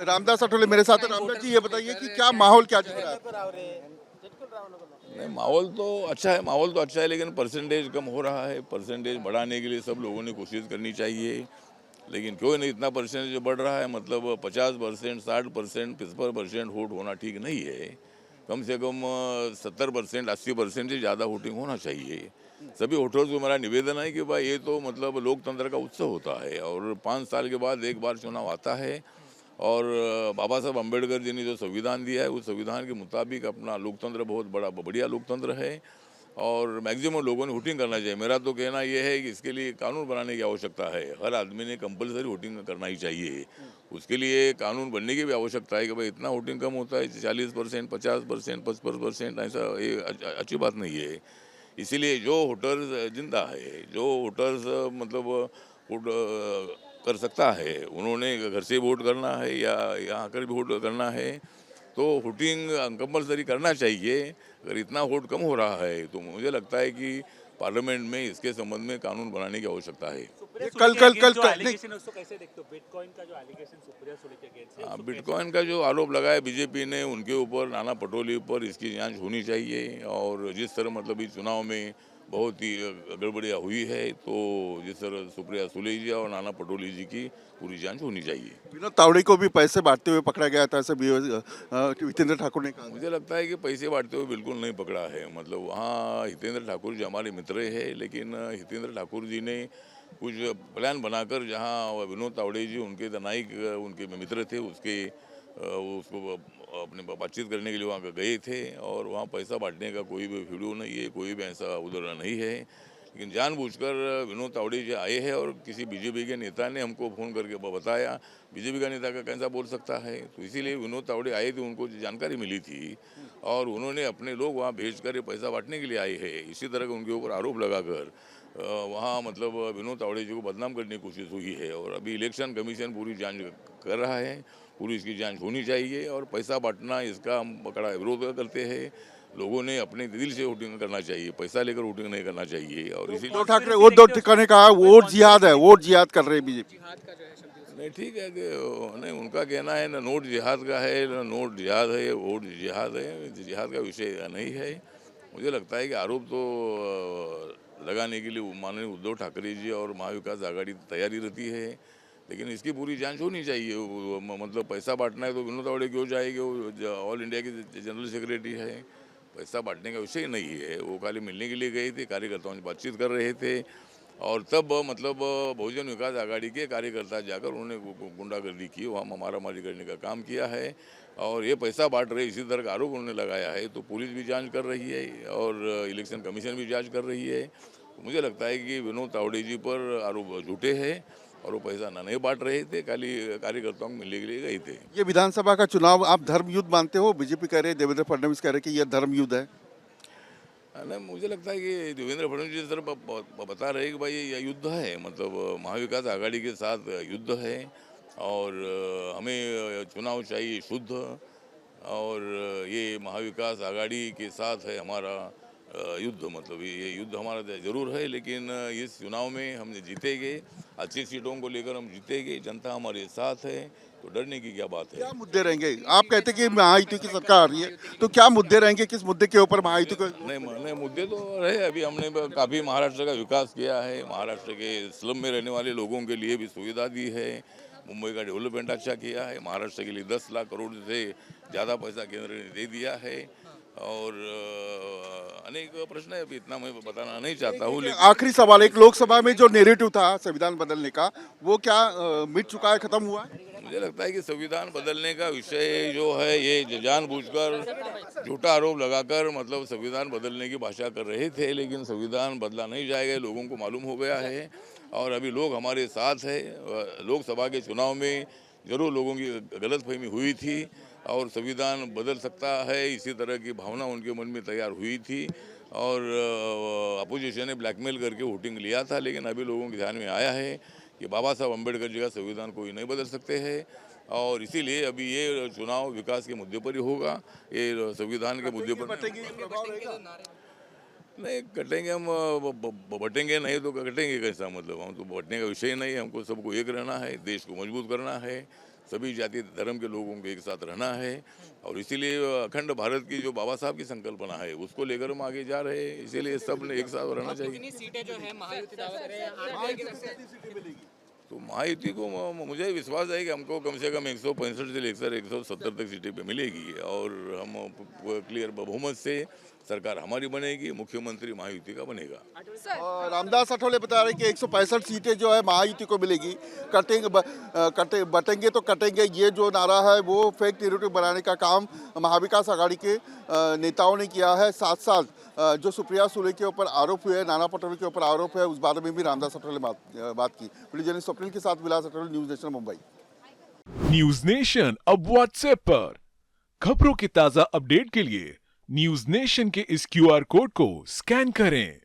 रामदास अठोले मेरे साथ हैं। रामदास जी, ये बताइए कि क्या माहौल क्या दिख रहा है? नहीं, माहौल तो अच्छा है, लेकिन परसेंटेज कम हो रहा है। परसेंटेज बढ़ाने के लिए सब लोगों ने कोशिश करनी चाहिए, लेकिन क्यों नहीं इतना परसेंटेज बढ़ रहा है। मतलब 50%, 60%, 55% वोट होना ठीक नहीं है। कम से कम 70%, 80% से ज़्यादा वोटिंग होना चाहिए। सभी वोटर्स को मेरा निवेदन है कि भाई, ये तो मतलब लोकतंत्र का उत्सव होता है और 5 साल के बाद एक बार चुनाव आता है। और बाबा साहब अम्बेडकर जी ने जो संविधान दिया है, उस संविधान के मुताबिक अपना लोकतंत्र बहुत बढ़िया लोकतंत्र है और मैक्सिमम लोगों ने वोटिंग करना चाहिए। मेरा तो कहना यह है कि इसके लिए कानून बनाने की आवश्यकता है। हर आदमी ने कंपलसरी वोटिंग करना ही चाहिए। उसके लिए कानून बनने की भी आवश्यकता है कि भाई इतना वोटिंग कम होता है, 40%, 50%, 55%, ऐसा ये अच्छी बात नहीं है। इसीलिए जो वोटर्स जिंदा है, जो वोटर्स मतलब वोट कर सकता है, उन्होंने घर से वोट करना है या यहाँ आकर भी वोट करना है, तो वोटिंग कंपलसरी करना चाहिए। अगर इतना वोट कम हो रहा है तो मुझे लगता है कि पार्लियामेंट में इसके संबंध में कानून बनाने की आवश्यकता है। ये कल कल कल जो कल नहीं, एलिगेशन है उसको कैसे देखते हो? बिटकॉइन का जो एलिगेशन सुप्रिया सुले के अगेंस्ट है, उसको कैसे बिटकॉइन का जो आरोप लगाया बीजेपी ने उनके ऊपर, नाना पटोले ऊपर, इसकी जांच होनी चाहिए। और जिस तरह मतलब इस चुनाव में बहुत ही गड़बड़ियाँ हुई है, तो जिस तरह सुप्रिया सुले जी और नाना पटोले जी की पूरी जांच होनी चाहिए। विनोद तावड़े को भी पैसे बांटते हुए पकड़ा गया था, ऐसे हितेंद्र ठाकुर ने कहा। मुझे लगता है कि पैसे बांटते हुए बिल्कुल नहीं पकड़ा है। मतलब वहाँ हितेंद्र ठाकुर जी हमारे मित्र है, लेकिन हितेंद्र ठाकुर जी ने कुछ प्लान बनाकर, जहाँ विनोद तावड़े जी उनके न्यायिक उनके मित्र थे, उसको अपने बातचीत करने के लिए वहाँ गए थे और वहाँ पैसा बांटने का कोई भी वीडियो नहीं है, कोई भी ऐसा उदाहरण नहीं है। लेकिन जानबूझकर विनोद तावड़े जी आए हैं और किसी बीजेपी के नेता ने हमको फ़ोन करके बताया। बीजेपी का नेता का कैसा बोल सकता है? तो इसीलिए विनोद तावड़े आए थे, उनको जानकारी मिली थी और उन्होंने अपने लोग वहाँ भेजकर ये पैसा बांटने के लिए आए हैं। इसी तरह का उनके ऊपर आरोप लगाकर वहाँ मतलब विनोद तावड़े जी को बदनाम करने की कोशिश हुई है। और अभी इलेक्शन कमीशन पूरी जांच कर रहा है, पूरी इसकी जांच होनी चाहिए। और पैसा बांटना, इसका हम कड़ा विरोध करते हैं। लोगों ने अपने दिल से वोटिंग करना चाहिए, पैसा लेकर वोटिंग नहीं करना चाहिए। और इसी उद्धव ठाकरे ने कहा वोट जिहाद है, वोट जिहाद कर रहे हैं बीजेपी। नहीं, ठीक है कि नहीं, उनका कहना है ना नोट जिहाद का है, ना नोट जिहाद है, वोट जिहाद है। जिहाद का विषय नहीं है। मुझे लगता है कि आरोप तो लगाने के लिए माननीय उद्धव ठाकरे जी और महाविकास आघाड़ी तैयारी रहती है, लेकिन इसकी पूरी जांच होनी चाहिए। मतलब पैसा बांटना है तो विनोद तावड़े क्यों जाएंगे? वो ऑल इंडिया के जनरल सेक्रेटरी है। पैसा बांटने का विषय नहीं है। वो खाली मिलने के लिए गए थे, कार्यकर्ताओं से बातचीत कर रहे थे और तब मतलब बहुजन विकास आघाड़ी के कार्यकर्ता जाकर उन्होंने गुंडागर्दी की, वहाँ मारामारी करने का काम किया है और ये पैसा बांट रहे, इसी तरह का आरोप उन्होंने लगाया है। तो पुलिस भी जांच कर रही है और इलेक्शन कमीशन भी जांच कर रही है। तो मुझे लगता है कि विनोद तावड़े जी पर आरोप झूठे हैं और वो पैसा ना नहीं बांट रहे थे, खाली कार्यकर्ताओं को मिलने के लिए गए थे। ये विधानसभा का चुनाव आप धर्म युद्ध मानते हो? बीजेपी कह रहे हैं, देवेंद्र फडणवीस कह रहे हैं कि यह धर्म युद्ध है। नहीं, मुझे लगता है कि देवेंद्र फडणवीस जी तरफ बता रहे हैं कि भाई ये युद्ध है, मतलब महाविकास आघाड़ी के साथ युद्ध है और हमें चुनाव चाहिए शुद्ध। और ये महाविकास आघाड़ी के साथ है हमारा युद्ध। मतलब ये युद्ध हमारा जरूर है, लेकिन इस चुनाव में हम जीतेंगे। अच्छी सीटों को लेकर हम जीतेंगे, जनता हमारे साथ है, तो डरने की क्या बात है। क्या मुद्दे रहेंगे? आप कहते हैं कि महायुति की सरकार आ रही है, तो क्या मुद्दे रहेंगे? किस मुद्दे के ऊपर महायुति को? नहीं, मुद्दे तो रहे। अभी हमने काफ़ी महाराष्ट्र का विकास किया है, महाराष्ट्र के स्लम में रहने वाले लोगों के लिए भी सुविधा दी है, मुंबई का डेवलपमेंट अच्छा किया है, महाराष्ट्र के लिए 10 लाख करोड़ से ज़्यादा पैसा केंद्र ने दे दिया है और अनेक प्रश्न है। अभी इतना मैं बताना नहीं चाहता हूँ, लेकिन आखिरी सवाल, एक लोकसभा में जो नेरेटिव था संविधान बदलने का, वो क्या मिट चुका है, खत्म हुआ है? मुझे लगता है कि संविधान बदलने का विषय जो है, ये जानबूझकर झूठा आरोप लगाकर मतलब संविधान बदलने की भाषा कर रहे थे, लेकिन संविधान बदला नहीं जाएगा, लोगों को मालूम हो गया है और अभी लोग हमारे साथ है। लोकसभा के चुनाव में जरूर लोगों की गलतफहमी हुई थी और संविधान बदल सकता है, इसी तरह की भावना उनके मन में तैयार हुई थी और अपोजिशन ने ब्लैकमेल करके वोटिंग लिया था। लेकिन अभी लोगों के ध्यान में आया है कि बाबा साहब अम्बेडकर जी का संविधान कोई नहीं बदल सकते हैं और इसीलिए अभी ये चुनाव विकास के मुद्दे पर ही होगा, ये संविधान के मुद्दे पर नहीं कटेंगे हम। बटेंगे नहीं तो कटेंगे कैसा? मतलब हम तो बटने का विषय नहीं है, हमको सबको एक रहना है, देश को मजबूत करना है, सभी जाति धर्म के लोगों को एक साथ रहना है और इसीलिए अखंड भारत की जो बाबा साहब की संकल्पना है उसको लेकर हम आगे जा रहे हैं, इसीलिए सब ने एक साथ रहना चाहिए। कितनी सीटें जो है महायुति दावा कर रहे हैं? तो महायुति को मुझे विश्वास है कि हमको कम से कम 165 से लेकर 170 तक सीटें पे मिलेगी और हम क्लियर बहुमत से सरकार हमारी बनेगी, मुख्यमंत्री महायुति का बनेगा। रामदास आठवले बता रहे कि 165 सीटें जो है महायुति को मिलेगी। बटेंगे तो कटेंगे, ये जो नारा है वो फेक नैरेटिव बनाने का काम महाविकास आघाड़ी के नेताओं ने किया है। साथ साथ जो सुप्रिया सुले के ऊपर आरोप हुए, नाना पटोले के ऊपर आरोप है, उस बारे में भी रामदास आठवले बात की। वीडियो जर्नलिस्ट स्वप्निल के साथ Vilas Athawale, news nation Mumbai. News nation अब व्हाट्सएप पर खबरों के ताजा अपडेट के लिए न्यूज नेशन के इस QR कोड को स्कैन करें।